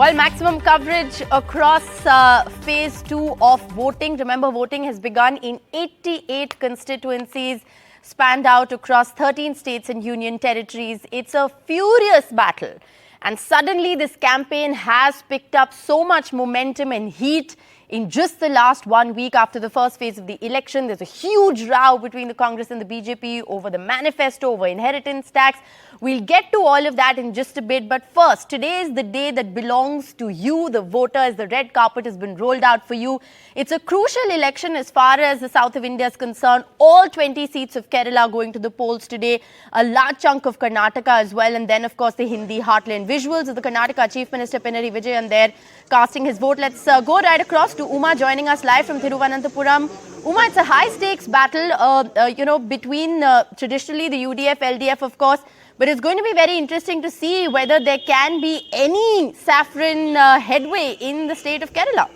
While maximum coverage across phase 2 of voting. Remember, voting has begun in 88 constituencies spanned out across 13 states and union territories. It's a furious battle. And suddenly this campaign has picked up so much momentum and heat in just the last 1 week after the first phase of the election. There's a huge row between the Congress and the BJP over the manifesto, over inheritance tax. We'll get to all of that in just a bit. But first, today is the day that belongs to you, the voter, as the red carpet has been rolled out for you. It's a crucial election as far as the south of India is concerned. All 20 seats of Kerala going to the polls today. A large chunk of Karnataka as well. And then, of course, the Hindi heartland. Visuals of the Karnataka Chief Minister Pinarayi Vijayan there casting his vote. Let's go right across to Uma joining us live from Thiruvananthapuram. Uma, it's a high-stakes battle, between traditionally the UDF, LDF, of course. But it's going to be very interesting to see whether there can be any saffron headway in the state of Kerala.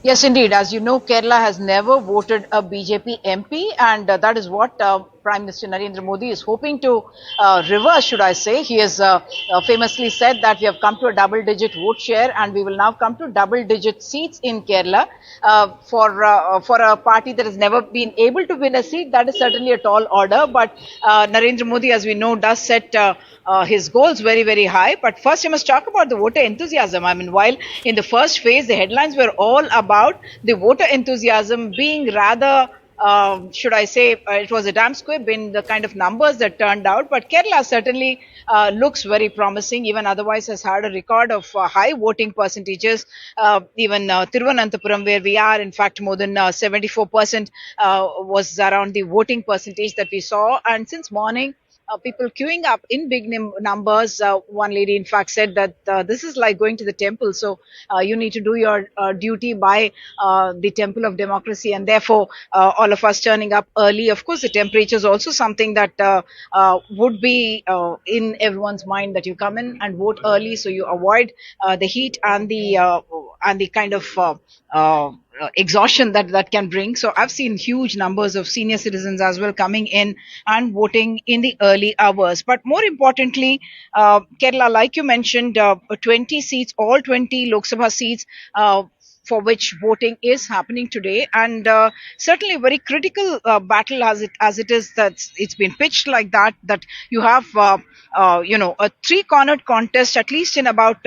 Yes, indeed. As you know, Kerala has never voted a BJP MP, and that is what Prime Minister Narendra Modi is hoping to reverse, should I say. He has famously said that we have come to a double-digit vote share, and we will now come to double-digit seats in Kerala. For a party that has never been able to win a seat, that is certainly a tall order. But Narendra Modi, as we know, does set his goals very, very high. But first, you must talk about the voter enthusiasm. I mean, while in the first phase, the headlines were all about the voter enthusiasm being rather, should I say, it was a damn squib in the kind of numbers that turned out. But Kerala certainly looks very promising, even otherwise has had a record of high voting percentages. Even Thiruvananthapuram, where we are, in fact, more than 74% was around the voting percentage that we saw. And since morning, people queuing up in big numbers. One lady, in fact, said that this is like going to the temple. So you need to do your duty by the temple of democracy. And therefore, all of us turning up early. Of course, the temperature is also something that would be in everyone's mind, that you come in and vote early so you avoid the heat and the kind of exhaustion that can bring. So I've seen huge numbers of senior citizens as well coming in and voting in the early hours. But more importantly, Kerala, like you mentioned, 20 seats, all 20 Lok Sabha seats, for which voting is happening today, and certainly a very critical battle as it is. That it's been pitched like that you have a three-cornered contest, at least in about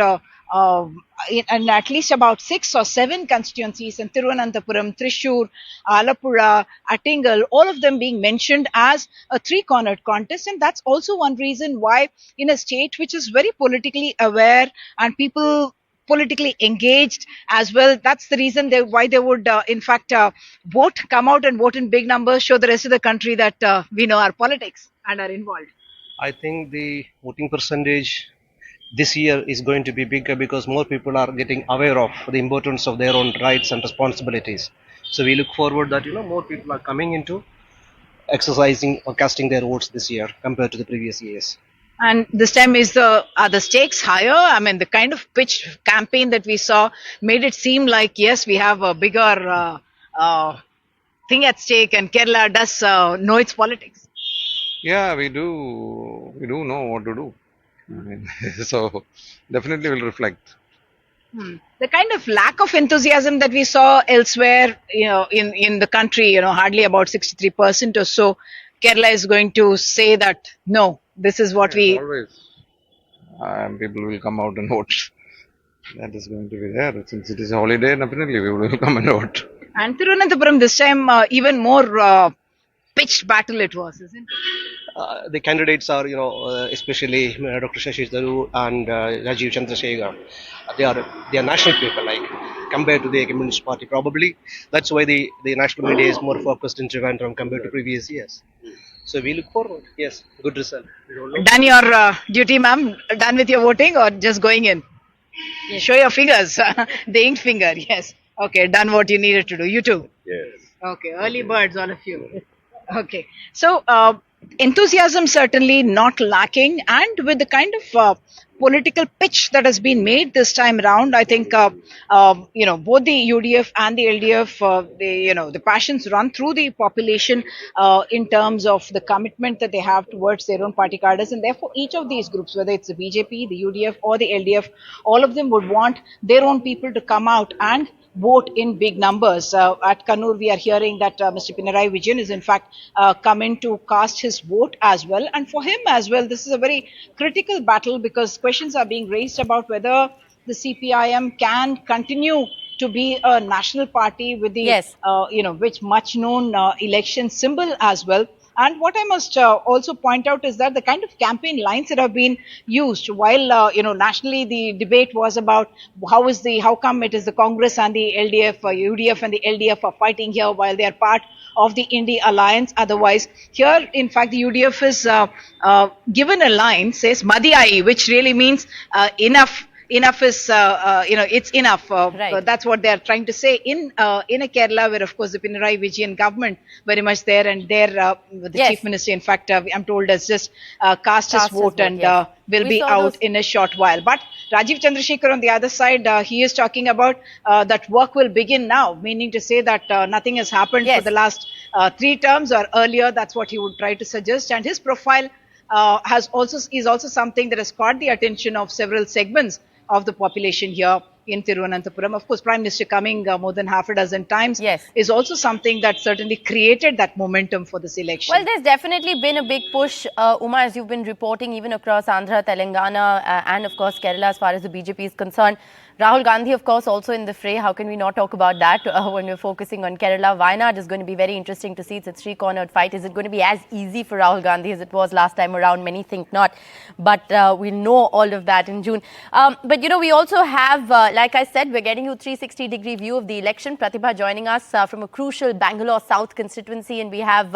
in at least about 6 or 7 constituencies in Thiruvananthapuram, Thrissur, Alappuzha, Attingal, all of them being mentioned as a three-cornered contest. And that's also one reason why, in a state which is very politically aware and people politically engaged as well, that's the reason why they would, in fact, come out and vote in big numbers, show the rest of the country that we know our politics and are involved. I think the voting percentage this year is going to be bigger because more people are getting aware of the importance of their own rights and responsibilities. So we look forward that more people are coming into exercising or casting their votes this year compared to the previous years. And this time are the stakes higher? I mean, the kind of pitched campaign that we saw made it seem like, yes, we have a bigger thing at stake, and Kerala does know its politics. Yeah, we do know what to do. I mean, so definitely will reflect. The kind of lack of enthusiasm that we saw elsewhere, in the country, hardly about 63% or so, Kerala is going to say that, no, this is what we... Always. People will come out and vote. That is going to be there. Since it is a holiday, definitely we will come and vote. And Thiruvananthapuram this time, even more pitched battle it was, isn't it? The candidates are, especially Dr. Shashi Tharoor and Rajiv Chandrasekhar. They are national people, like compared to the Communist Party. Probably that's why the national media is more focused in Trivandrum compared to previous years. So we look forward. Yes, good result. Done your duty, ma'am? Done with your voting or just going in? Yes. Show your fingers. The inked finger, yes. Okay, done what you needed to do. You too? Yes. Okay, early birds, all of you. Okay. So, Enthusiasm certainly not lacking, and with the kind of political pitch that has been made this time around, I think both the UDF and the LDF, the passions run through the population in terms of the commitment that they have towards their own party cadres, and therefore each of these groups, whether it's the BJP, the UDF, or the LDF, all of them would want their own people to come out and vote in big numbers. At Kannur, we are hearing that Mr. Pinarayi Vijayan is in fact coming to cast his vote as well. And for him as well, this is a very critical battle because questions are being raised about whether the CPIM can continue to be a national party with the, Yes. which much known election symbol as well. And what I must also point out is that the kind of campaign lines that have been used, while nationally the debate was about how come it is the Congress and the LDF, UDF and the LDF are fighting here while they are part of the Indie Alliance. Otherwise, here in fact the UDF is given a line says "Madhyai," which really means enough. Enough is, it's enough. Right. That's what they are trying to say in a Kerala, where of course the Pinarayi Vijayan government very much there, and there the Yes. chief minister, in fact, I'm told has just cast his vote and yes. will We be saw out those- in a short while. But Rajiv Chandrasekhar on the other side, he is talking about that work will begin now, meaning to say that nothing has happened Yes. for the last 3 terms or earlier. That's what he would try to suggest, and his profile is also something that has caught the attention of several segments of the population here in Thiruvananthapuram. Of course, Prime Minister coming more than half a dozen times Yes. is also something that certainly created that momentum for this election. Well, there's definitely been a big push, Uma, as you've been reporting, even across Andhra, Telangana, and of course Kerala, as far as the BJP is concerned. Rahul Gandhi, of course, also in the fray. How can we not talk about that when we're focusing on Kerala? Wayanad is going to be very interesting to see. It's a three-cornered fight. Is it going to be as easy for Rahul Gandhi as it was last time around? Many think not. But we'll know all of that in June. But, we also have, like I said, we're getting you a 360-degree view of the election. Pratibha joining us from a crucial Bangalore South constituency. And we have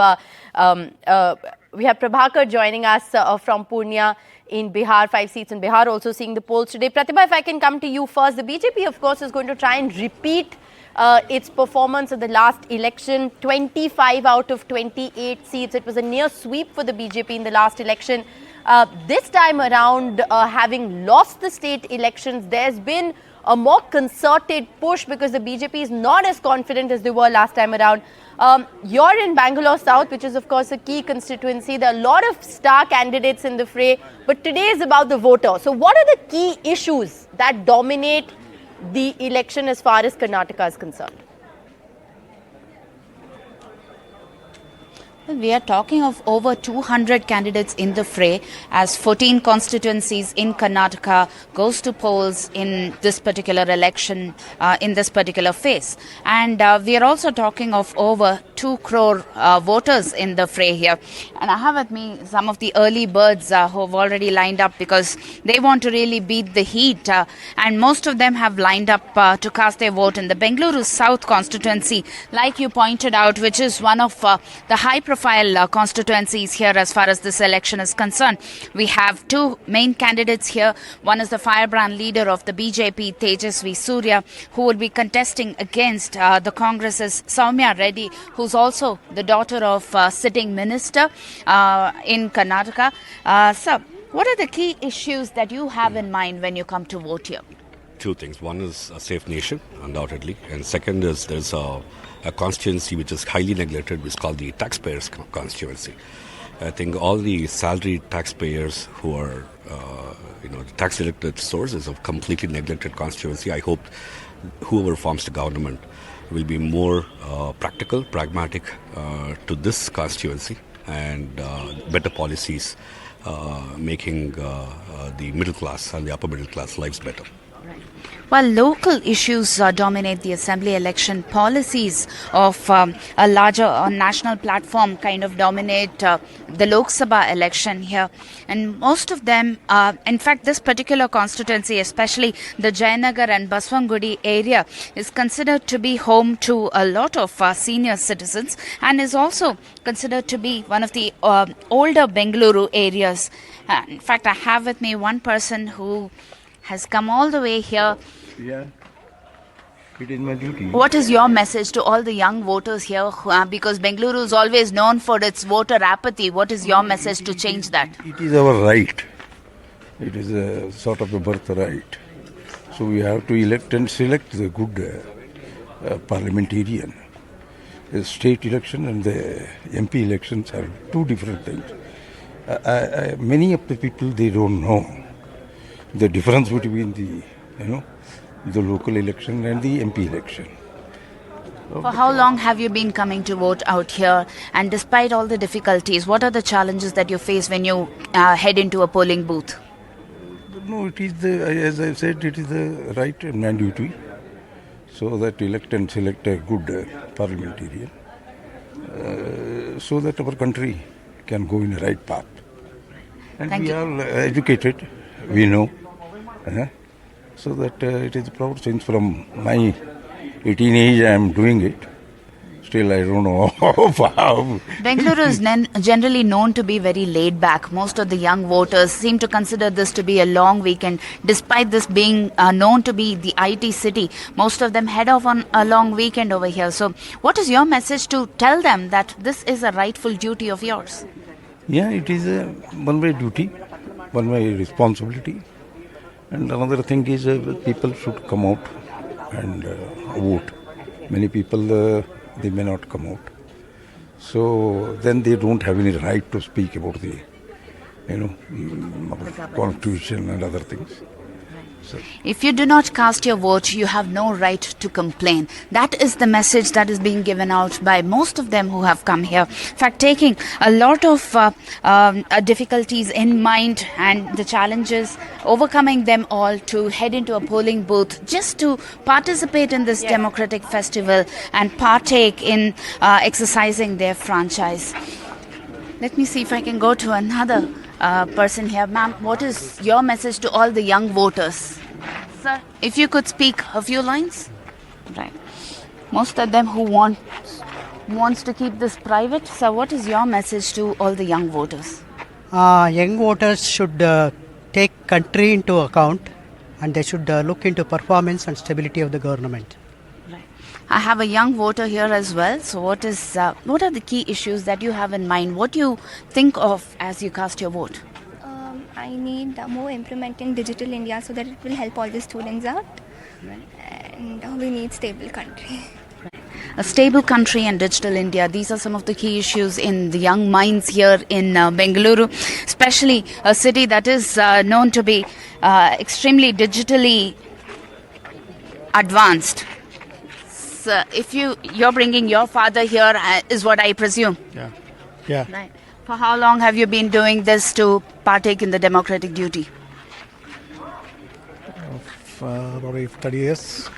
Prabhakar joining us from Purnia in Bihar, 5 seats in Bihar, also seeing the polls today. Pratibha, if I can come to you first. The BJP, of course, is going to try and repeat its performance of the last election. 25 out of 28 seats. It was a near sweep for the BJP in the last election. This time around, having lost the state elections, there's been a more concerted push because the BJP is not as confident as they were last time around. You're in Bangalore South, which is, of course, a key constituency. There are a lot of star candidates in the fray, but today is about the voter. So what are the key issues that dominate the election as far as Karnataka is concerned? We are talking of over 200 candidates in the fray as 14 constituencies in Karnataka goes to polls in this particular election, in this particular phase. And we are also talking of over 2 crore voters in the fray here. And I have with me some of the early birds who have already lined up because they want to really beat the heat. And most of them have lined up to cast their vote in the Bengaluru South constituency, like you pointed out, which is one of the high-profile constituencies here as far as this election is concerned. We have 2 main candidates here. One is the firebrand leader of the BJP, Tejasvi Surya, who will be contesting against the Congress's Soumya Reddy, who's also the daughter of sitting minister in Karnataka. So, what are the key issues that you have in mind when you come to vote here? 2 things. One is a safe nation, undoubtedly. And second is there's a constituency which is highly neglected, which is called the taxpayers constituency. I think all the salaried taxpayers who are, the tax-deducted sources of completely neglected constituency. I hope whoever forms the government will be more practical, pragmatic to this constituency and better policies making the middle class and the upper middle class lives better. While local issues dominate the assembly election, policies of a larger national platform kind of dominate the Lok Sabha election here. And most of them, in fact, this particular constituency, especially the Jayanagar and Baswangudi area, is considered to be home to a lot of senior citizens and is also considered to be one of the older Bengaluru areas. In fact, I have with me one person who has come all the way here. Yeah. It is my duty. What is your message to all the young voters here? Because Bengaluru is always known for its voter apathy. What is your message to change that? It is our right. It is a sort of a birthright. So we have to elect and select the good parliamentarian. The state election and the MP elections are two different things. Many of the people, they don't know the difference between the local election and the MP election. For how long have you been coming to vote out here? And despite all the difficulties, what are the challenges that you face when you head into a polling booth? No, it is as I said, it is the right and my duty. So that elect and select a good parliamentarian, so that our country can go in the right path. And Thank we you. are educated, we know. So that it is proud since from my 18 age I am doing it. Still I don't know how. Bengaluru is generally known to be very laid back. Most of the young voters seem to consider this to be a long weekend. Despite this being known to be the IT city, most of them head off on a long weekend over here. So what is your message to tell them that this is a rightful duty of yours? Yeah, it is a one-way duty, one-way responsibility. And another thing is people should come out and vote. Many people, they may not come out. So then they don't have any right to speak about the, constitution and other things. So, If you do not cast your vote, you have no right to complain. That is the message that is being given out by most of them who have come here. In fact, taking a lot of difficulties in mind and the challenges, overcoming them all to head into a polling booth just to participate in this democratic festival and partake in exercising their franchise. Let me see if I can go to another person here. Ma'am, what is your message to all the young voters? Sir, if you could speak a few lines. Right. Most of them who wants to keep this private. So what is your message to all the young voters? Young voters should take country into account and they should look into performance and stability of the government. I have a young voter here as well. So what are the key issues that you have in mind? What do you think of as you cast your vote? I need more implement in Digital India so that it will help all the students out. And we need stable country. A stable country and digital India. These are some of the key issues in the young minds here in Bengaluru, especially a city that is known to be extremely digitally advanced. So if you're bringing your father here, is what I presume. Yeah. Right. For how long have you been doing this to partake in the democratic duty? Probably 30 years.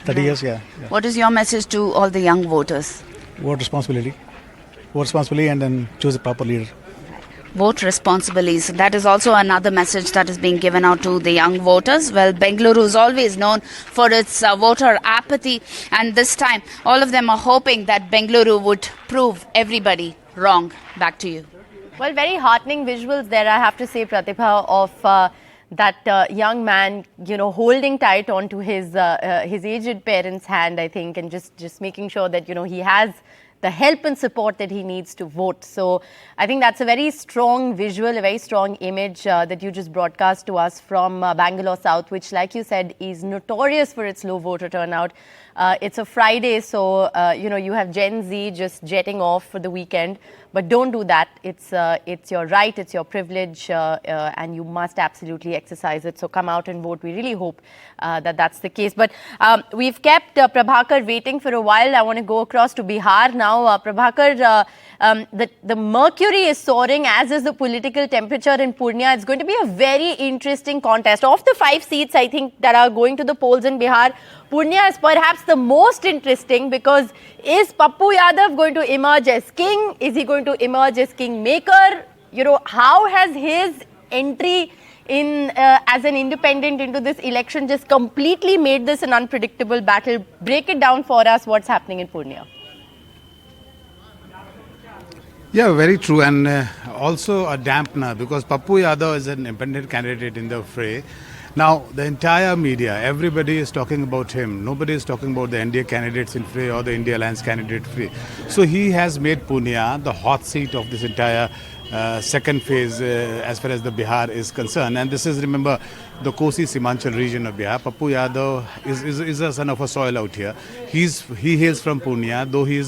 30 years, yeah. What is your message to all the young voters? Vote responsibly. Vote responsibly and then choose a proper leader. Vote responsibly. So that is also another message that is being given out to the young voters. Well, Bengaluru is always known for its voter apathy, and this time all of them are hoping that Bengaluru would prove everybody wrong. Back to you. Well, very heartening visuals there, I have to say, Pratibha, of that young man, holding tight onto his aged parents' hand, I think, and just making sure that, he has the help and support that he needs to vote. So I think that's a very strong visual, a very strong image that you just broadcast to us from Bangalore South, which, like you said, is notorious for its low voter turnout. It's a Friday, so, you have Gen Z just jetting off for the weekend. But don't do that. It's your right, it's your privilege, and you must absolutely exercise it. So come out and vote. We really hope that that's the case. But we've kept Prabhakar waiting for a while. I want to go across to Bihar now. Prabhakar, the mercury is soaring, as is the political temperature in Purnia. It's going to be a very interesting contest. Of the 5 seats, I think, that are going to the polls in Bihar, Purnia is perhaps the most interesting, because is Pappu Yadav going to emerge as king? Is he going to emerge as kingmaker? How has his entry in as an independent into this election just completely made this an unpredictable battle? Break it down for us, what's happening in Purnia. Yeah, very true, and also a dampener because Pappu Yadav is an independent candidate in the fray. Now, the entire media, everybody is talking about him. Nobody is talking about the NDA candidates in fray or the India Alliance candidate fray. So he has made Purnia the hot seat of this entire second phase as far as the Bihar is concerned. And this is, remember, the Kosi Simanchal region of Bihar. Pappu Yadav is a son of a soil out here. He hails from Purnia, though he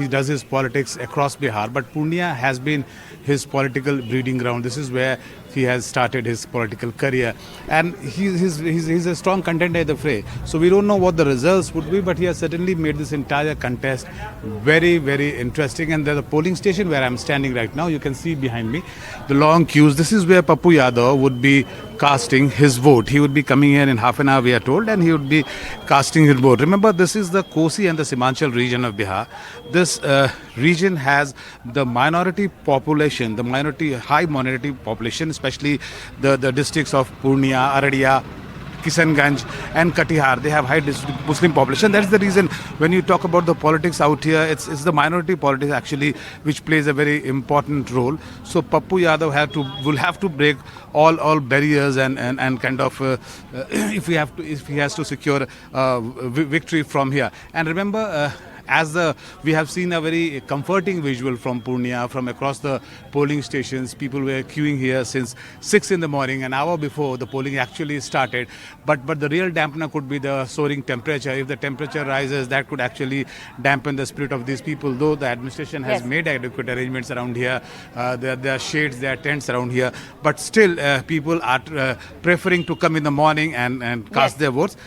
does his politics across Bihar. But Purnia has been his political breeding ground. This is where he has started his political career, and he's a strong contender in the fray. So we don't know what the results would be, but he has certainly made this entire contest very, very interesting. And there's a polling station where I'm standing right now. You can see behind me the long queues. This is where Pappu Yadav would be casting his vote. He would be coming here in half an hour, we are told, and he would be casting his vote. Remember, this is the Kosi and the Simanchal region of Bihar. This region has the minority population, the high minority population, especially the districts of Purnia, Aradia, Kishanganj and Katihar. They have high Muslim population. That's the reason when you talk about the politics out here, it's the minority politics actually which plays a very important role. So Pappu Yadav will have to break all barriers and kind of if he has to secure victory from here. And remember, we have seen a very comforting visual from Purnia, from across the polling stations. People were queuing here since 6 in the morning, an hour before the polling actually started. But the real dampener could be the soaring temperature. If the temperature rises, that could actually dampen the spirit of these people. Though the administration has made adequate arrangements around here, there are shades, there are tents around here. But still, people are preferring to come in the morning and cast their votes.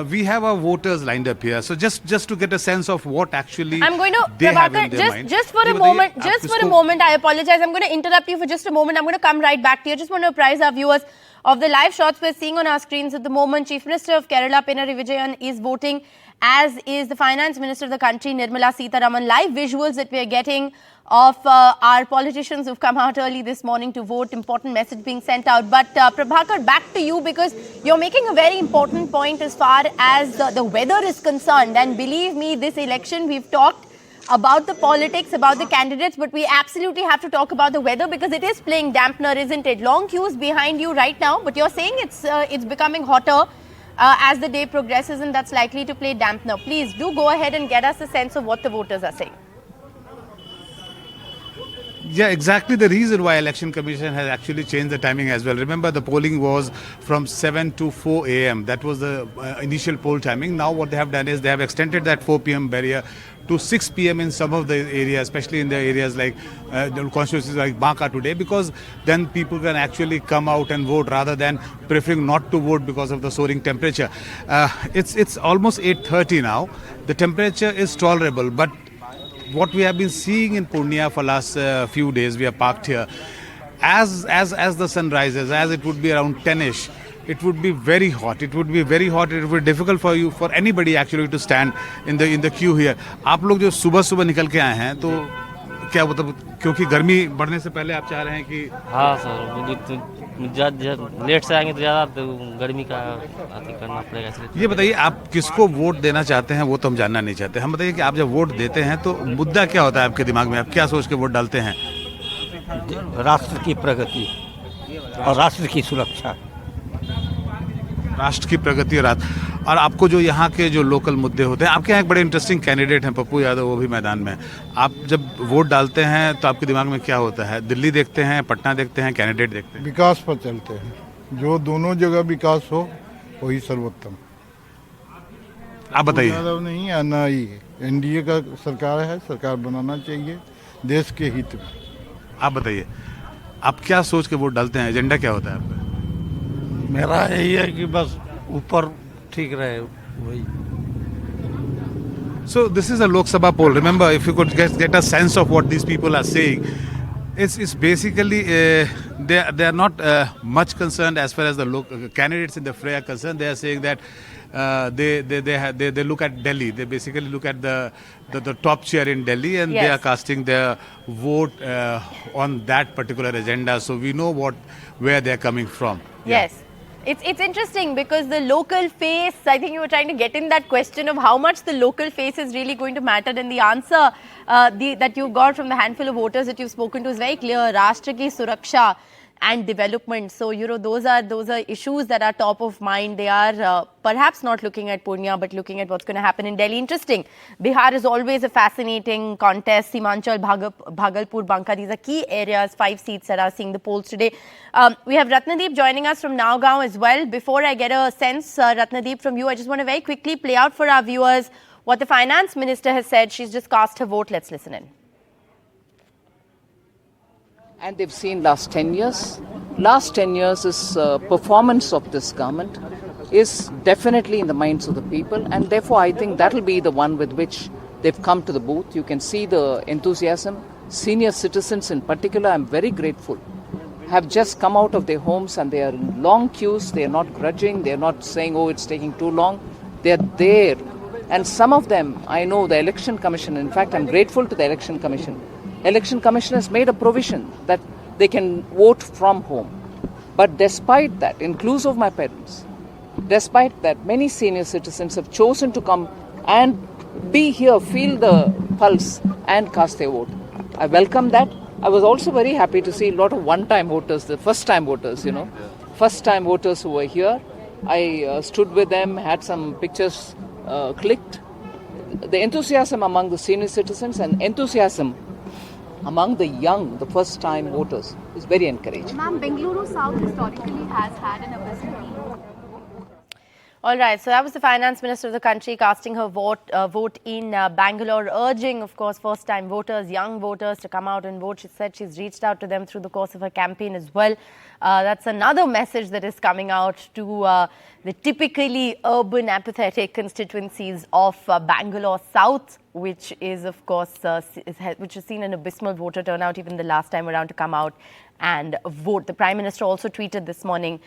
We have our voters lined up here. So just to get a sense of what actually I'm going to, they have in their mind. just for a moment, I apologize. I'm going to interrupt you for just a moment. I'm going to come right back to you. I just want to apprise our viewers of the live shots we're seeing on our screens at the moment. Chief Minister of Kerala, Pinarayi Vijayan, is voting, as is the Finance Minister of the country, Nirmala Sitharaman. Live visuals that we are getting of our politicians who've come out early this morning to vote. Important message being sent out. But Prabhakar, back to you, because you're making a very important point as far as the weather is concerned. And believe me, this election, we've talked about the politics, about the candidates, but we absolutely have to talk about the weather because it is playing dampener, isn't it? Long queues behind you right now, but you're saying it's becoming hotter as the day progresses, and that's likely to play dampener. Please do go ahead and get us a sense of what the voters are saying. Yeah, exactly the reason why Election Commission has actually changed the timing as well. Remember, the polling was from 7 to 4 a.m. That was the initial poll timing. Now what they have done is they have extended that 4 p.m. barrier to 6 p.m. in some of the areas, especially in the areas like the constituencies like Banka today, because then people can actually come out and vote rather than preferring not to vote because of the soaring temperature. It's almost 8:30 now. The temperature is tolerable, but what we have been seeing in Purnia for last few days, we are parked here, as the sun rises, as it would be around 10ish, it would be very hot. It would be very hot. It would be difficult for anybody actually to stand in the queue here. आप लोग जो सुबह निकल के आए हैं, तो क्या मतलब क्योंकि गर्मी बढ़ने से पहले आप चाह रहे हैं कि हाँ सर, लेट से आएंगे तो ज़्यादा गर्मी का करना पड़ेगा। ये बताइए, आप किसको वोट देना चाहते हैं वो तो हम जानना नहीं चाहते। हम बताइए कि आप जब वोट देते हैं तो मुद्दा क्या होता है आपके दिमाग में, आप क्या सोच के वोट डालते हैं? राष्ट्र की प्रगति और राष्ट्र की सुरक्षा। राष्ट्र की प्रगति और आपको जो यहाँ के जो लोकल मुद्दे होते हैं, आपके यहाँ एक बड़े इंटरेस्टिंग कैंडिडेट हैं पप्पू यादव, वो भी मैदान में। आप जब वोट डालते हैं तो आपके दिमाग में क्या होता है? दिल्ली देखते हैं, पटना देखते हैं, कैंडिडेट देखते हैं? विकास पर चलते हैं, जो दोनों जगह विकास हो वही सर्वोत्तम। आप बताइए। यादव नहीं आना ही एनडीए का सरकार है, सरकार बनाना चाहिए देश के हित में। आप बताइए, आप क्या सोच के वोट डालते हैं? एजेंडा क्या होता है आपका? मेरा यही है कि बस ऊपर ठीक रहे वही। So this is a Lok Sabha poll. Remember, if you could get a sense of what these people are saying, it's basically they are not much concerned as far as the candidates in the fray are concerned. They are saying that they look at Delhi. They basically look at the top chair in Delhi, and they are casting their vote on that particular agenda. So we know where they are coming from. Yes. It's interesting because the local face, I think you were trying to get in that question of how much the local face is really going to matter, and the answer that you got from the handful of voters that you've spoken to is very clear. Rashtra ki suraksha and development. So, those are issues that are top of mind. They are perhaps not looking at Purnia, but looking at what's going to happen in Delhi. Interesting. Bihar is always a fascinating contest. Simanchal, Bhagalpur, Banka, these are key areas, 5 seats that are seeing the polls today. We have Ratnadeep joining us from Nagaon as well. Before I get a sense, Ratnadeep, from you, I just want to very quickly play out for our viewers what the finance minister has said. She's just cast her vote. Let's listen in. And they've seen last 10 years. Last 10 years is performance of this government is definitely in the minds of the people, and therefore I think that will be the one with which they've come to the booth. You can see the enthusiasm. Senior citizens in particular, I'm very grateful, have just come out of their homes and they are in long queues. They are not grudging. They are not saying, oh, it's taking too long. They are there. And some of them, I know the Election Commission, in fact, I'm grateful to the Election Commission. Election Commission has made a provision that they can vote from home. But despite that, inclusive of my parents, despite that, many senior citizens have chosen to come and be here, feel the pulse and cast their vote. I welcome that. I was also very happy to see a lot of one-time voters, the first-time voters, first-time voters who were here. I stood with them, had some pictures clicked. The enthusiasm among the senior citizens and enthusiasm among the young, the first-time voters, is very encouraging. Ma'am, Bengaluru South historically has had an abysmal. All right, so that was the finance minister of the country casting her vote in Bangalore, urging, of course, first-time voters, young voters to come out and vote. She said she's reached out to them through the course of her campaign as well. That's another message that is coming out to the typically urban, apathetic constituencies of Bangalore South, which is, of course, which has seen an abysmal voter turnout even the last time around to come out and vote. The Prime Minister also tweeted this morning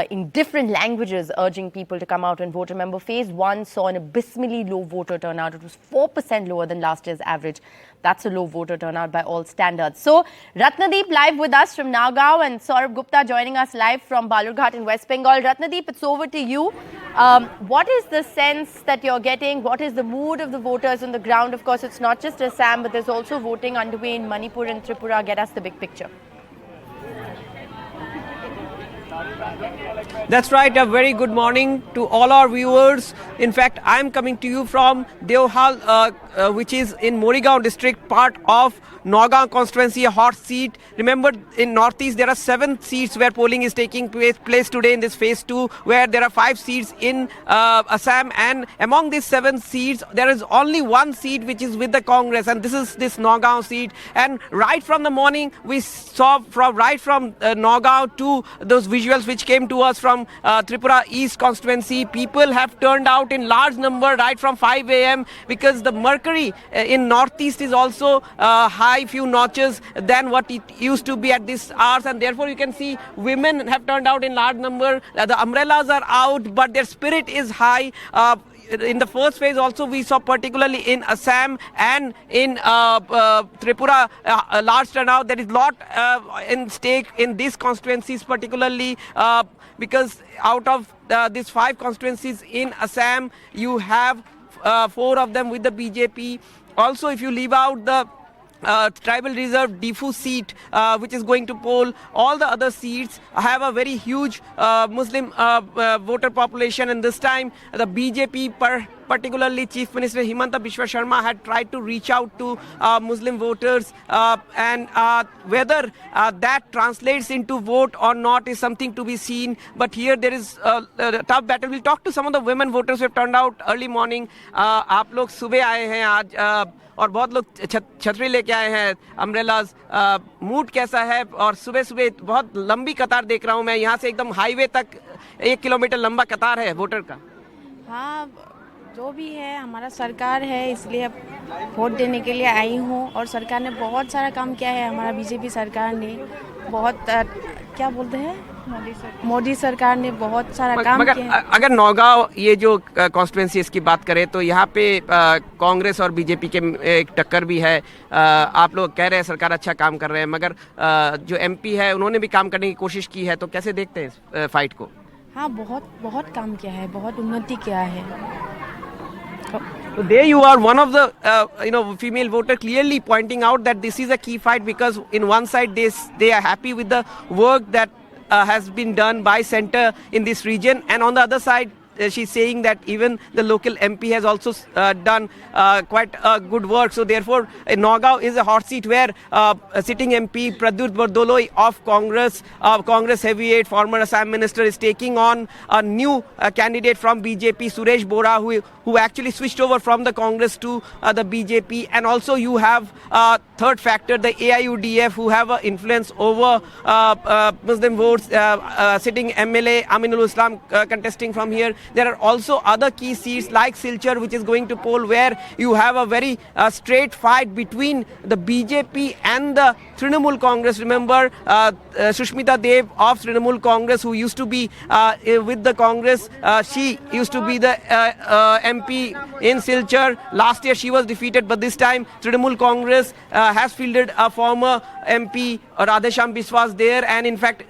in different languages urging people to come out and vote. Remember, phase 1 saw an abysmally low voter turnout. It was 4% lower than last year's average. That's a low voter turnout by all standards. So, Ratnadeep live with us from Nagaon and Saurabh Gupta joining us live from Balurghat in West Bengal. Ratnadeep, it's over to you. What is the sense that you're getting? What is the mood of the voters on the ground? Of course, it's not just Assam, but there's also voting underway in Manipur and Tripura. Get us the big picture. That's right. A very good morning to all our viewers. In fact, I'm coming to you from Deohal, which is in Morigaon district, part of Nagaon constituency, a hot seat. Remember, in Northeast, there are 7 seats where polling is taking place today in this phase 2, where there are 5 seats in Assam. And among these 7 seats, there is only 1 seat which is with the Congress, and this is this Nagaon seat. And right from the morning, we saw right from Nagaon to those visuals which came to us from Tripura East constituency. People have turned out in large number right from 5 a.m. because the mercury in Northeast is also high few notches than what it used to be at this hours, and therefore you can see women have turned out in large number. The umbrellas are out, but their spirit is high. In the first phase also we saw, particularly in Assam and in Tripura, a large turnout. There is a lot in stake in these constituencies, particularly because out of these 5 constituencies in Assam, you have 4 of them with the BJP. Also, if you leave out the tribal reserve Difu seat, which is going to poll, all the other seats have a very huge Muslim voter population, and this time the BJP, particularly Chief Minister Himanta Biswa Sharma, had tried to reach out to Muslim voters, and whether that translates into vote or not is something to be seen. But here there is a tough battle. We'll talk to some of the women voters who have turned out early morning. आप लोग सुबह आए हैं आज और बहुत लोग छतरी लेके आए हैं, अम्ब्रेलाज. मूड कैसा है? और सुबह सुबह बहुत लंबी कतार देख रहा हूँ मैं, यहाँ से एकदम हाईवे तक 1 किलोमीटर लंबा कतार है वोटर का. हाँ, जो भी है हमारा सरकार है, इसलिए वोट देने के लिए आई हूँ. और सरकार ने बहुत सारा काम किया है. हमारा बीजेपी सरकार ने बहुत क्या बोलते हैं, मोदी सरकार ने बहुत सारा काम किया है. अगर नौगांव ये जो कॉन्स्टिट्यूंसी इसकी बात करें तो यहाँ पे कांग्रेस और बीजेपी के एक टक्कर भी है. आप लोग कह रहे हैं सरकार अच्छा काम कर रहे हैं, मगर जो एमपी है उन्होंने भी काम करने की कोशिश की है, तो कैसे देखते हैं इस फाइट को? हाँ, बहुत बहुत काम किया है, बहुत उन्नति किया है. So there you are, one of the female voter clearly pointing out that this is a key fight, because in one side they are happy with the work that has been done by centre in this region, and on the other side she's saying that even the local MP has also done quite good work. So therefore, Nagaon is a hot seat where sitting MP Pradyut Bardoloi of Congress heavyweight, former Assam minister, is taking on a new candidate from BJP, Suresh Bora, who actually switched over from the Congress to the BJP. And also you have third factor, the AIUDF, who have influence over Muslim votes, sitting MLA Aminul Islam contesting from here. There are also other key seats like Silchar, which is going to poll, where you have a very straight fight between the BJP and the Trinamool Congress. Remember, Sushmita Dev of Trinamool Congress, who used to be with the Congress, she used to be the MP in Silchar. Last year she was defeated, but this time Trinamool Congress has fielded a former MP, Radhesham Biswas, there, and in fact,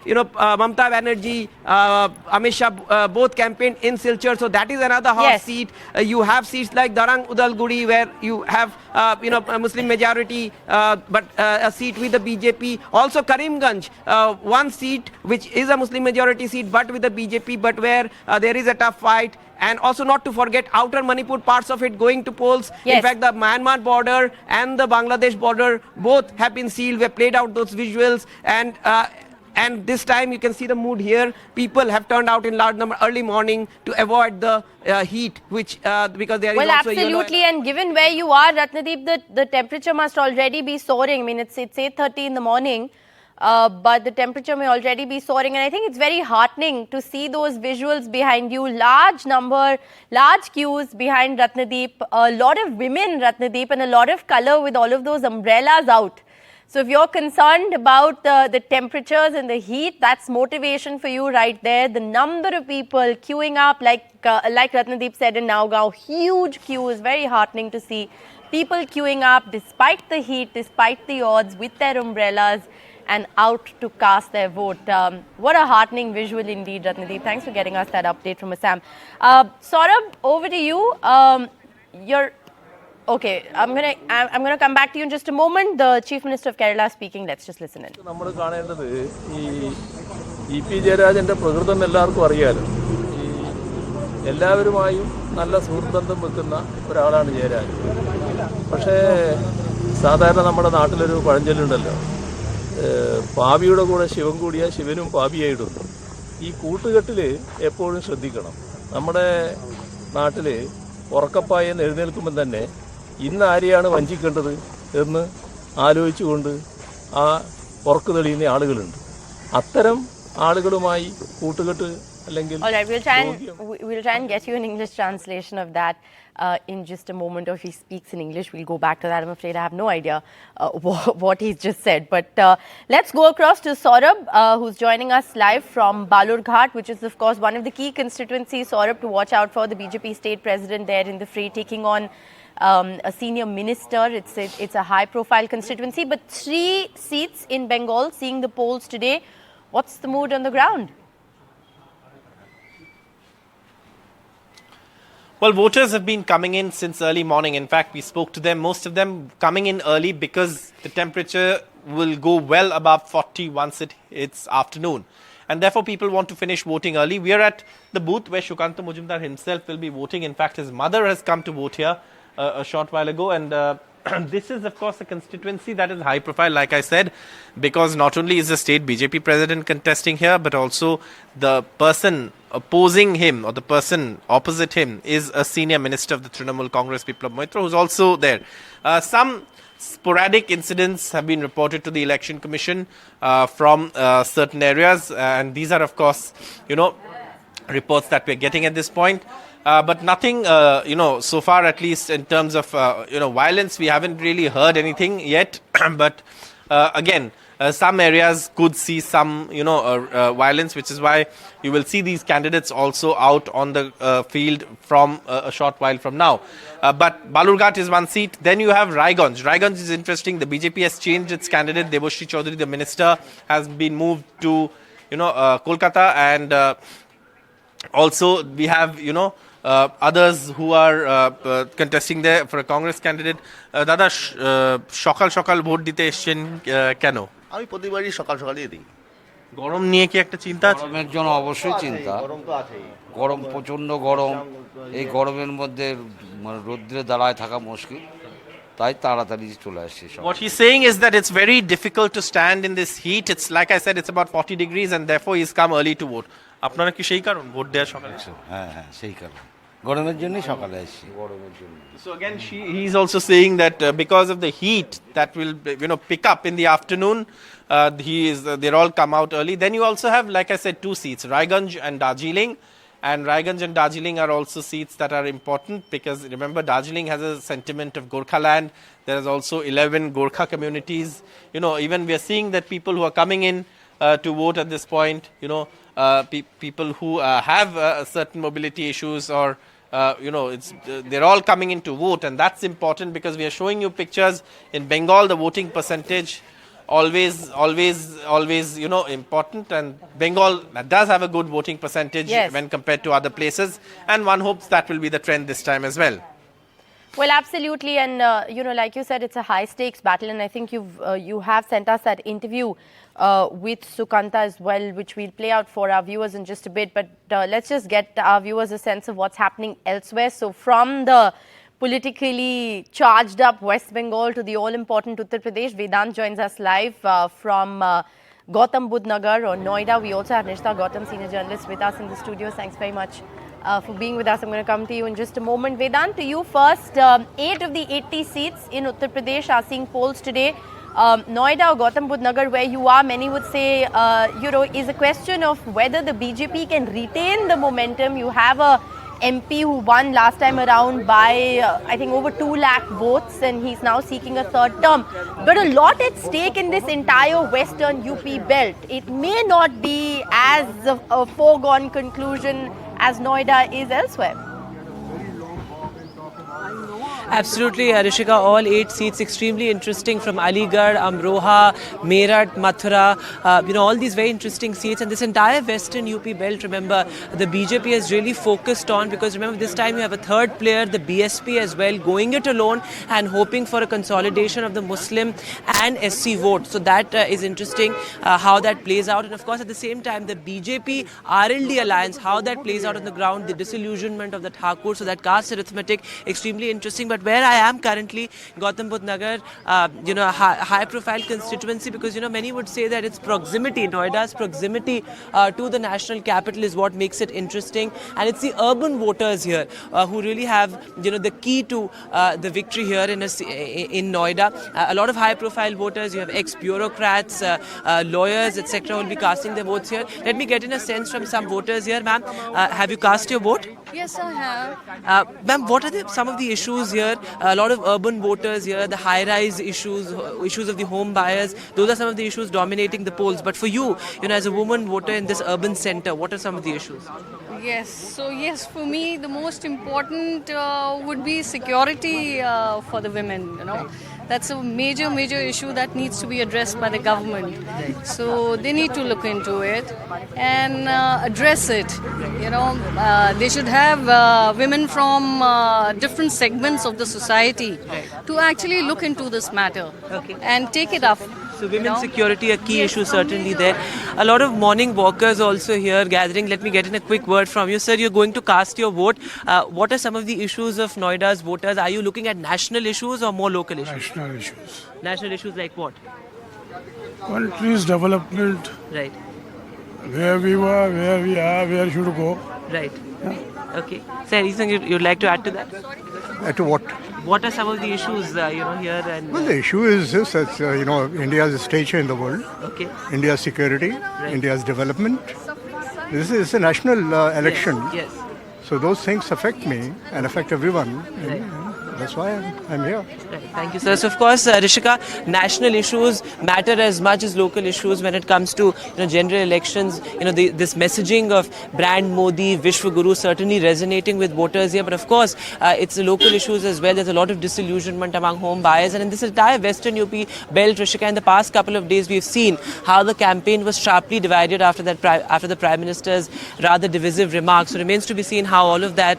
Mamata Banerjee, Amit Shah, both campaigned in Silchar, so that is another hot seat. You have seats like Darang Udalguri, where you have a Muslim majority, but a seat with the BJP. Also Karimganj, one seat which is a Muslim majority seat, but with the BJP, but where there is a tough fight. And also not to forget outer Manipur, parts of it going to polls. In fact, the Myanmar border and the Bangladesh border both have been sealed. We have played out those visuals, and this time you can see the mood here. People have turned out in large number early morning to avoid the heat, which because there is also absolutely. And given where you are, Ratnadeep, the temperature must already be soaring. I mean, it's 8:30 in the morning. But the temperature may already be soaring, and I think it's very heartening to see those visuals behind you. Large queues behind Ratnadeep, a lot of women, Ratnadeep, and a lot of colour with all of those umbrellas out. So if you're concerned about the temperatures and the heat, that's motivation for you right there. The number of people queuing up, like Ratnadeep said in Nagaon, huge queues, very heartening to see. People queuing up despite the heat, despite the odds, with their umbrellas, and out to cast their vote. What a heartening visual indeed, Ratnadeep. Thanks for getting us that update from Assam. Saurabh, over to you. Okay, I'm gonna come back to you in just a moment. The Chief Minister of Kerala speaking. Let's just listen in. നമ്മൾ കാണേണ്ടത് ഈ P ജയരാജന്റെ പ്രകൃതം എല്ലാവർക്കും അറിയാലോ. എല്ലാവരുമായും നല്ല സുഹൃത്ബന്ധം വെക്കുന്ന ഒരാളാണ് ജയരാജൻ. പക്ഷേ സാധാരണ നമ്മുടെ നാട്ടിലൊരു പഴഞ്ചൊല്ലുണ്ടല്ലോ, പാപിയുടെ കൂടെ ശിവൻ കൂടിയാൽ ശിവനും പാപിയായിട്ടുണ്ട്. ഈ കൂട്ടുകെട്ടിൽ എപ്പോഴും ശ്രദ്ധിക്കണം. നമ്മുടെ നാട്ടിൽ ഉറക്കപ്പായെന്ന് എഴുന്നേൽക്കുമ്പോൾ തന്നെ ഇന്ന് ആരെയാണ് വഞ്ചിക്കേണ്ടത് എന്ന് ആലോചിച്ചുകൊണ്ട് ആ ഉറക്കു തെളിയുന്ന ആളുകളുണ്ട്. അത്തരം ആളുകളുമായി കൂട്ടുകെട്ട് അല്ലെങ്കിൽ All right, we'll try and get you an English translation of that in just a moment. Or if he speaks in English, we'll go back to that. I'm afraid I have no idea what he's just said. But let's go across to Saurabh, who's joining us live from Balurghat, which is, of course, one of the key constituencies, Saurabh, to watch out for. The BJP state president there in the fray, taking on a senior minister. It's a high-profile constituency, but 3 seats in Bengal, seeing the polls today. What's the mood on the ground? Well, voters have been coming in since early morning. In fact, we spoke to them, most of them coming in early because the temperature will go well above 40 once it's afternoon. And therefore, people want to finish voting early. We are at the booth where Shukanta Mujumdar himself will be voting. In fact, his mother has come to vote here a short while ago. And this is, of course, a constituency that is high profile, like I said, because not only is the state BJP president contesting here, but also the person opposing him or the person opposite him is a senior minister of the Trinamool Congress, Biplab Moitra, who's also there. Some sporadic incidents have been reported to the Election Commission from certain areas, and these are, of course, reports that we're getting at this point. But nothing, so far, at least in terms of, violence, we haven't really heard anything yet. But again, some areas could see some, violence, which is why you will see these candidates also out on the field from a short while from now. But Balurghat is one seat. Then you have Raiganj. Raiganj is interesting. The BJP has changed its candidate. Debashri Chaudhary, the minister, has been moved to Kolkata, and also we have, others who are contesting there for a Congress candidate. Dada, সকাল সকাল vote দিতে এসেছেন কেন? আমি প্রতিবারই সকাল সকালই দিই। গরম নিয়ে কি একটা চিন্তা আছে? গরমের জন্য অবশ্যই চিন্তা, গরম প্রচণ্ড গরম, এই গরমের মধ্যে মানে রৌদ্রে দাঁড়ায় থাকা মুশকিল, তাই তাড়াতাড়ি চলে আসছে। What he's saying is that it's very difficult to stand in this heat. It's like I said, it's about 40 degrees, and therefore he's come early to vote. আপনারা কি সেই কারণ ভোট দেওয়ার সকালে? হ্যাঁ হ্যাঁ, সেই কারণ, গরমের জন্যই সকালে আসছি, গরমের জন্য। So again, he's also saying that because of the heat that will pick up in the afternoon, they're all come out early. Then you also have, like I said, two seats, Raiganj and Darjeeling. And Raiganj and Darjeeling are also seats that are important because remember, Darjeeling has a sentiment of Gorkha land. There is also 11 Gorkha communities. Even we are seeing that people who are coming in to vote at this point, people who have certain mobility issues or they're all coming in to vote, and that's important because we are showing you pictures in Bengal. The voting percentage always important, and Bengal does have a good voting percentage when compared to other places, and one hopes that will be the trend this time as well. Well, absolutely, and like you said, it's a high stakes battle, and I think you have sent us that interview with Sukanta as well, which we'll play out for our viewers in just a bit. But let's just get our viewers a sense of what's happening elsewhere. So from the politically charged up West Bengal to the all-important Uttar Pradesh, Vedant joins us live from Gautam Budh Nagar or Noida. We also have Nishta Gautam, senior journalist, with us in the studio. Thanks very much for being with us. I'm going to come to you in just a moment. Vedant, to you first. 8 of the 80 seats in Uttar Pradesh are seeing polls today. Noida or Gautam Budh Nagar, where you are, many would say, is a question of whether the BJP can retain the momentum. You have a MP who won last time around by, I think, over 2 lakh votes, and he's now seeking a third term. But a lot at stake in this entire western UP belt. It may not be as a foregone conclusion as Noida is elsewhere. Absolutely, Rishika. All 8 seats extremely interesting, from Aligarh, Amroha, Meerut, Mathura. All these very interesting seats, and this entire western UP belt. Remember, the BJP has really focused on, because remember, this time you have a third player, the BSP as well, going it alone and hoping for a consolidation of the Muslim and SC vote. So that is interesting how that plays out, and of course at the same time the BJP RLD alliance, how that plays out on the ground, the disillusionment of the Thakur. So that caste arithmetic extremely interesting. But where I am currently, Gautam Budh Nagar, high-profile constituency, because many would say that its proximity, Noida's proximity to the national capital is what makes it interesting, and it's the urban voters here who really have the key to the victory here in Noida. A lot of high-profile voters. You have ex-bureaucrats, lawyers, etc. will be casting their votes here. Let me get in a sense from some voters here, ma'am. Have you cast your vote? Yes, I have. Ma'am, what are some of the issues here? A lot of urban voters here, the high-rise issues of the home buyers. Those are some of the issues dominating the polls. But for you, as a woman voter in this urban center, what are some of the issues? Yes, so yes, for me, the most important would be security for the women, That's a major issue that needs to be addressed by the government. So they need to look into it and address it. They should have women from different segments of the society to actually look into this matter and take it up. So women's security, a key issue certainly there. A lot of morning walkers also here gathering. Let me get in a quick word from you. Sir, you're going to cast your vote. What are some of the issues of Noida's voters? Are you looking at national issues or more local issues? National issues. National issues like what? Country's development. Right. Where we were, where we are, where should we go. Right. Okay. Sir, anything you'd like to add to that? Add to what? What are some of the issues, here? And Well, the issue is this, that, India's stature in the world. Okay. India's security, India's development. This is a national election. Yes. So those things affect me and affect everyone That's why I'm here. Thank you, sir. So, of course, Rishika, national issues matter as much as local issues when it comes to general elections. This messaging of brand Modi, Vishwa Guru certainly resonating with voters here. But of course, it's the local issues as well. There's a lot of disillusionment among home buyers, and in this entire Western UP belt, Rishika, in the past couple of days, we've seen how the campaign was sharply divided after the Prime Minister's rather divisive remarks. So, it remains to be seen how all of that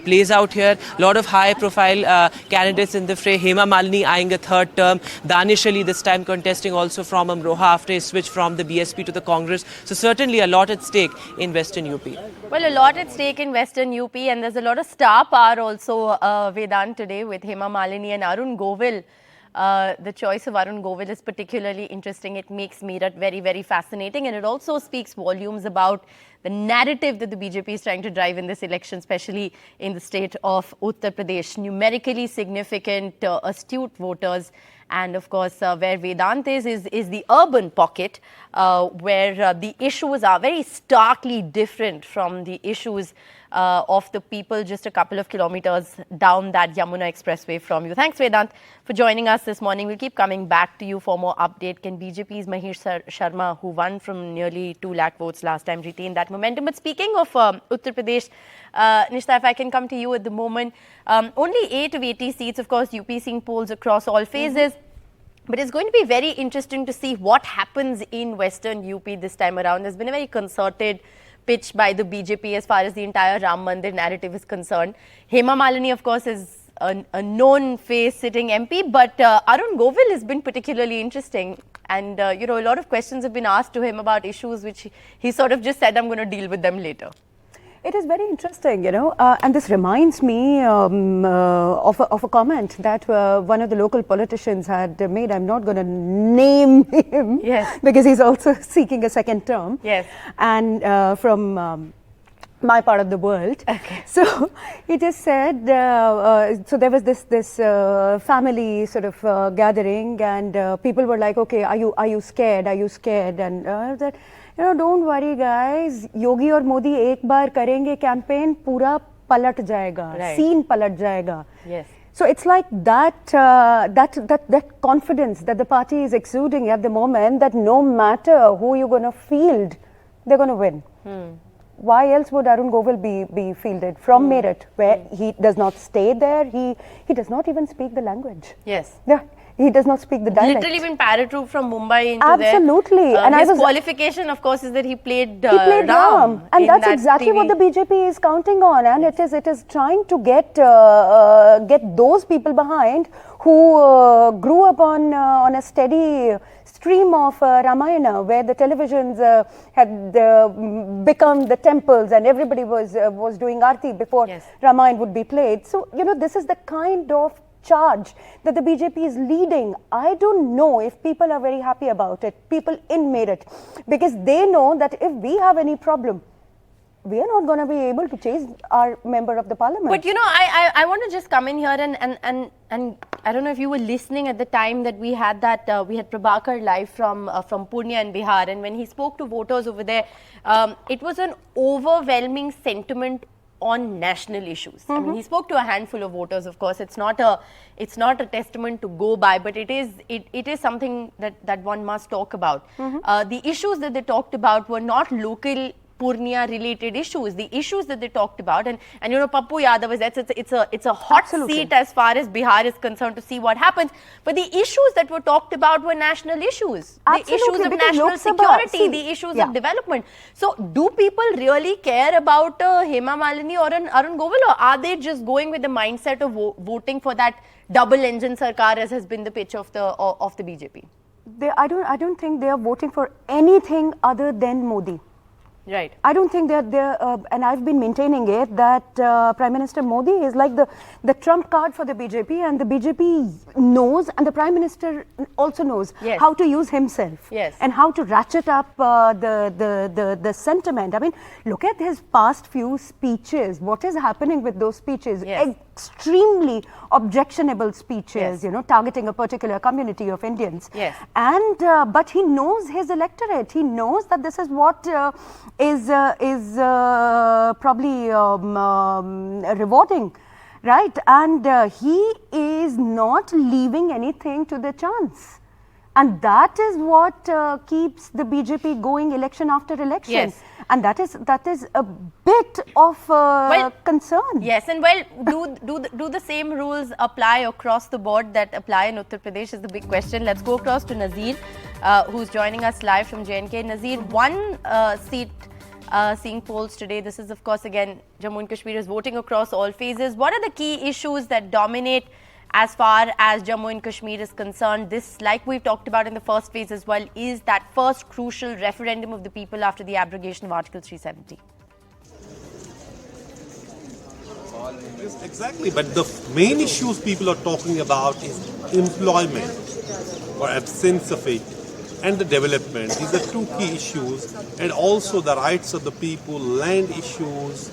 plays out here. A lot of high-profile candidates in the fray. Hema Malini eyeing a third term. Danish Ali this time contesting also from Amroha after his switch from the BSP to the Congress. So certainly a lot at stake in Western UP. Well, a lot at stake in Western UP, and there's a lot of star power also, Vedant, today with Hema Malini and Arun Govil. The choice of Arun Govil is particularly interesting. It makes Meerut very, very fascinating, and it also speaks volumes about the narrative that the BJP is trying to drive in this election, especially in the state of Uttar Pradesh. Numerically significant, astute voters. And of course, where Vedant is the urban pocket, where the issues are very starkly different from the issues of the people just a couple of kilometers down that Yamuna Expressway from you. Thanks, Vedant, for joining us this morning. We'll keep coming back to you for more update. Can BJP's Mahesh Sharma, who won from nearly 2 lakh votes last time, retain that momentum? But speaking of Uttar Pradesh, Nishta, if I can come to you at the moment, only 8 of 80 seats, of course, UP seeing polls across all phases. But it's going to be very interesting to see what happens in Western UP this time around. There's been a very concerted pitch by the BJP as far as the entire Ram Mandir narrative is concerned. Hema Malini, of course, is a known face sitting MP, but Arun Govil has been particularly interesting. And, a lot of questions have been asked to him about issues which he sort of just said, I'm going to deal with them later. It is very interesting, and this reminds me of a comment that one of the local politicians had made. I'm not going to name him, yes, because he's also seeking a second term. Yes, and from my part of the world. Okay. So he just said. So there was this family sort of gathering, and people were like, "Okay, are you scared? Are you scared?" And that. Don't worry guys, Yogi और मोदी एक बार करेंगे campaign, पूरा पलट जाएगा, scene पलट जाएगा. Yes. So it's like that confidence that the party is exuding at the moment, that no matter who you're going to field, they're going to win. Why else would Arun Govil be fielded from Meerut, where he does not stay there, he does not even speak the language. Yes. Yeah. He does not speak the dialect. Literally been paratrooped from Mumbai into Absolutely. there. And his qualification, of course, is that he played Ram. And that's exactly what the BJP is counting on. And it is trying to get those people behind who grew up on a steady stream of Ramayana, where the televisions had become the temples and everybody was doing Aarti before Ramayana would be played. So, this is the kind of charge that the BJP is leading. I don't know if people are very happy about it, people in Meerut, because they know that if we have any problem, we are not going to be able to chase our member of the parliament. But I want to just come in here and I don't know if you were listening at the time that we had we had Prabhakar live from Purnia in Bihar, and when he spoke to voters over there, it was an overwhelming sentiment on national issues. I mean, he spoke to a handful of voters. Of course, it's not a testament to go by, but it is something that one must talk about. The issues that they talked about were not local Purnia related issues. The issues that they talked about, and Pappu Yadav it's a hot seat as far as Bihar is concerned to see what happens. But the issues that were talked about were national issues. Absolutely, the issues of national security, the issues of development. So, do people really care about Hema Malini or Arun Govil, or are they just going with the mindset of voting for that double engine sarkar, as has been the pitch of the BJP? I don't think they are voting for anything other than Modi. Right. I don't think they're and I've been maintaining it, that Prime Minister Modi is like the trump card for the BJP, and the BJP knows, and the Prime Minister also knows how to use himself and how to ratchet up the sentiment. I mean, look at his past few speeches. What is happening with those speeches? Extremely objectionable speeches, targeting a particular community of Indians. And but he knows his electorate. He knows that this is what is probably rewarding right? And he is not leaving anything to the chance. And that is what keeps the BJP going election after election. Yes. And that is a bit of concern. Yes, and do the same rules apply across the board that apply in Uttar Pradesh is the big question. Let's go across to Nazir, who's joining us live from J&K. Nazir, one seat seeing polls today. This is, of course, again, Jammu and Kashmir is voting across all phases. What are the key issues that dominate as far as Jammu and Kashmir is concerned? This, like we've talked about in the first phase as well, is that first crucial referendum of the people after the abrogation of Article 370. Yes, exactly. But the main issues people are talking about is employment or absence of it, and the development. These are two key issues, and also the rights of the people, land issues,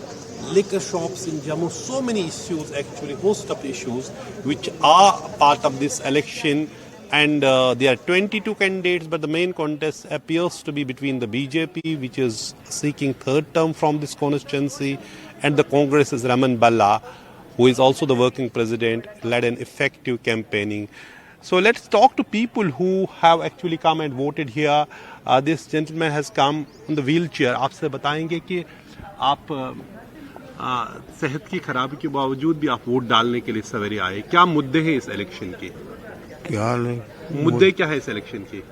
liquor shops in Jammu, so many issues, actually, host of issues which are part of this election. And there are 22 candidates, but the main contest appears to be between the BJP, which is seeking third term from this constituency, and the Congress's Raman Balla, who is also the working president, led an effective campaigning. So let's talk to people who have actually come and voted here. This gentleman has come on the wheelchair. आपसे बताएंगे कि आप सेहत की खराबी के बावजूद भी आप वोट डालने के लिए सवेरे आए. क्या मुद्दे हैं इस इलेक्शन के? क्या नहीं, मुद्दे क्या है इस इलेक्शन के?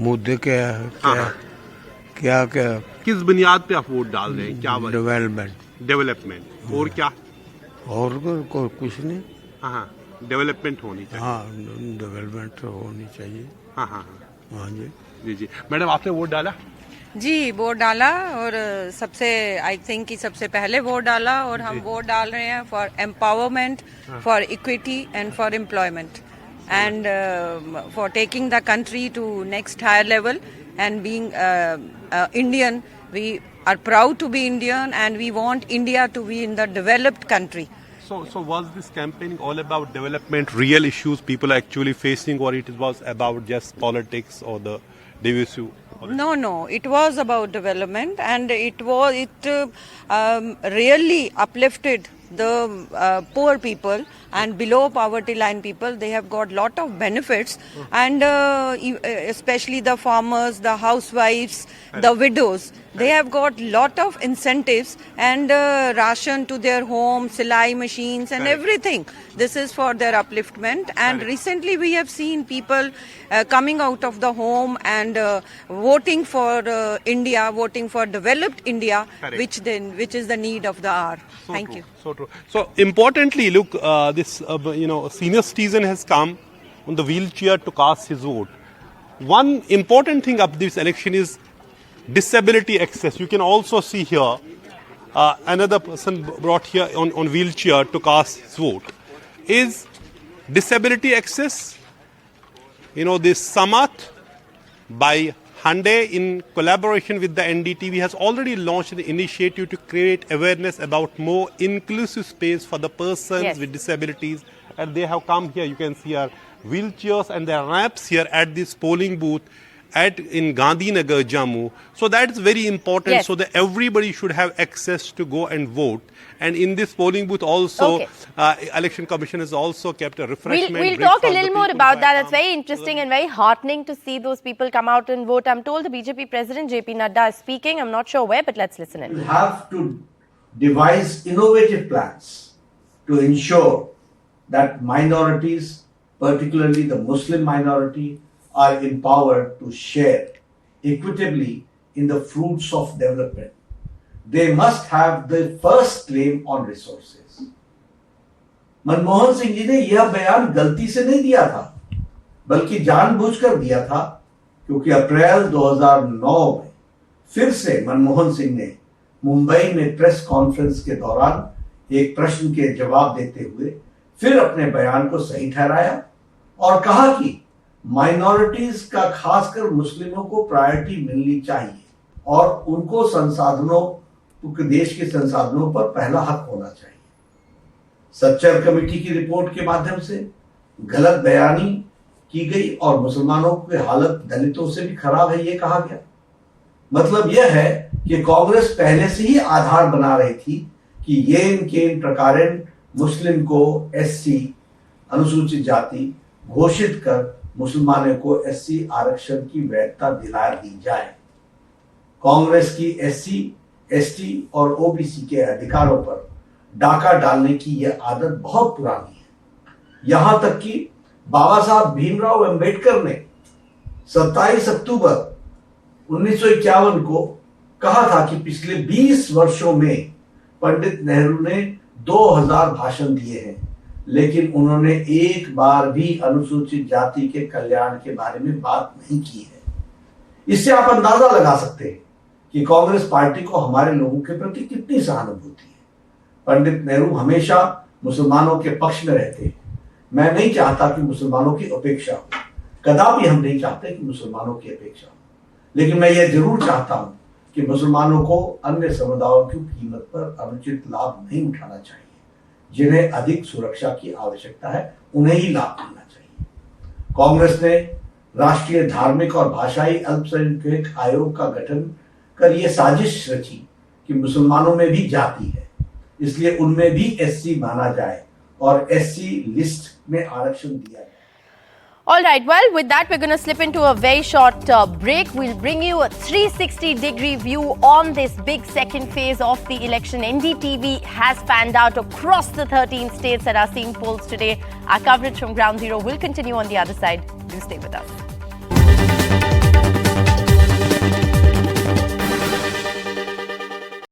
मुद्दे क्या है? क्या किस बुनियाद पे आप वोट डाल रहे हैं? क्या डेवलपमेंट और क्या? और कुछ नहीं. हाँ, डेवलपमेंट होनी चाहिए. हाँ, डेवलपमेंट होनी चाहिए. हाँ जी. जी. मैडम, आपने वोट डाला? जी, वोट डाला, और सबसे आई थिंक कि सबसे पहले वोट डाला, और हम वोट डाल रहे हैं for empowerment, for equity and for employment, and for taking the country to next higher level. And being Indian, we are proud to be Indian, and we want India to be in the developed country. So was this campaign all about development, real issues people are actually facing, or it was about just politics or the divisive? No, it was about development, and it really uplifted the poor people and below poverty line people. They have got lot of benefits, and especially the farmers, the housewives, the widows, they have got lot of incentives, and ration to their home, silai machines and everything. This is for their upliftment. And recently we have seen people coming out of the home and voting for India, voting for developed India, which is the need of the hour. Thank you. So true. So importantly, look, this senior citizen has come on the wheelchair to cast his vote. One important thing of this election is disability access. You can also see here another person brought here on wheelchair to cast his vote. Is disability access, this Samat by Hyundai in collaboration with the NDTV has already launched an initiative to create awareness about more inclusive space for the persons with disabilities, and they have come here. You can see our wheelchairs and their ramps here at this polling booth in Gandhinagar, Jammu. So that is very important, so that everybody should have access to go and vote. And in this polling booth also, Election Commission has also kept a refreshment. We'll talk a little more about that. It's very interesting and very heartening to see those people come out and vote. I'm told the BJP President JP Nadda is speaking. I'm not sure where, but let's listen in. We have to devise innovative plans to ensure that minorities, particularly the Muslim minority, are empowered to share equitably in the fruits of development. They must have the first claim on resources. Manmohan Singh ji ने यह बयान गलती से नहीं दिया था, बल्कि जानबूझकर दिया था, क्योंकि अप्रैल 2009 में फिर से मनमोहन सिंह ने मुंबई में प्रेस कॉन्फ्रेंस के दौरान एक प्रश्न के जवाब देते हुए फिर अपने बयान को सही ठहराया और कहा कि माइनॉरिटीज का, खासकर मुस्लिमों को प्रायोरिटी मिलनी चाहिए और उनको देश के संसाधनों पर पहला हक होना चाहिए. सच्चर कमेटी की रिपोर्ट के माध्यम से गलत बयानी की गई और मुसलमानों की हालत दलितों से भी खराब है, ये कहा गया. मतलब यह है कि कांग्रेस पहले से ही आधार बना रही थी कि येन केन प्रकारेण मुस्लिम को एससी अनुसूचित जाति घोषित कर मुसलमानों को एससी आरक्षण की वैधता दिला दी जाए। कांग्रेस की एससी, एसटी और ओबीसी के अधिकारों पर डाका डालने की यह आदत बहुत पुरानी है। यहां तक कि बाबा साहब भीमराव अंबेडकर ने 27 अक्टूबर 1951 को कहा था कि पिछले 20 वर्षों में पंडित नेहरू ने 2000 भाषण दिए हैं, लेकिन उन्होंने एक बार भी अनुसूचित जाति के कल्याण के बारे में बात नहीं की है। इससे आप अंदाजा लगा सकते हैं कि कांग्रेस पार्टी को हमारे लोगों के प्रति कितनी सहानुभूति है। पंडित नेहरू हमेशा मुसलमानों के पक्ष में रहते हैं। मैं नहीं चाहता कि मुसलमानों की उपेक्षा हो, कदापि हम नहीं चाहते कि मुसलमानों की अपेक्षा हो, लेकिन मैं यह जरूर चाहता हूं कि मुसलमानों को अन्य समुदायों की कीमत पर अनुचित लाभ नहीं उठाना चाहिए। जिन्हें अधिक सुरक्षा की आवश्यकता है उन्हें ही लाभ मिलना चाहिए। कांग्रेस ने राष्ट्रीय धार्मिक और भाषाई अल्पसंख्यक आयोग का गठन कर यह साजिश रची कि मुसलमानों में भी जाति है, इसलिए उनमें भी एससी माना जाए और एससी लिस्ट में आरक्षण दिया जाए। All right, well, with that, we're going to slip into a very short break. We'll bring you a 360-degree view on this big second phase of the election. NDTV has panned out across the 13 states that are seeing polls today. Our coverage from Ground Zero will continue on the other side. Do stay with us.